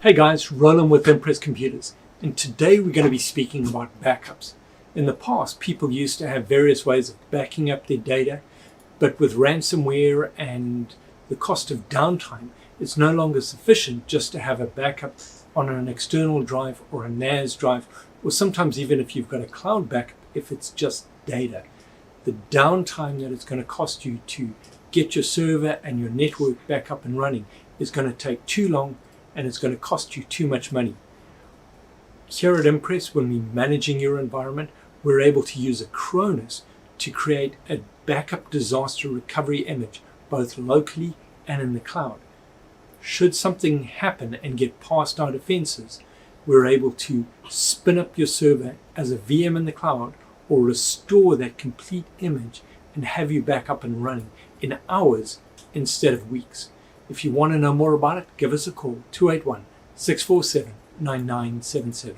Hey guys, Roland with Impress Computers, and today we're going to be speaking about backups. In the past, people used to have various ways of backing up their data, but with ransomware and the cost of downtime, it's no longer sufficient just to have a backup on an external drive or a NAS drive, or sometimes even if you've got a cloud backup, if it's just data. The downtime that it's going to cost you to get your server and your network back up and running is going to take too long, and it's going to cost you too much money. Here at Impress, when we're managing your environment, we're able to use Acronis to create a backup disaster recovery image, both locally and in the cloud. Should something happen and get past our defenses, we're able to spin up your server as a VM in the cloud or restore that complete image and have you back up and running in hours instead of weeks. If you want to know more about it, give us a call, 281-647-9977.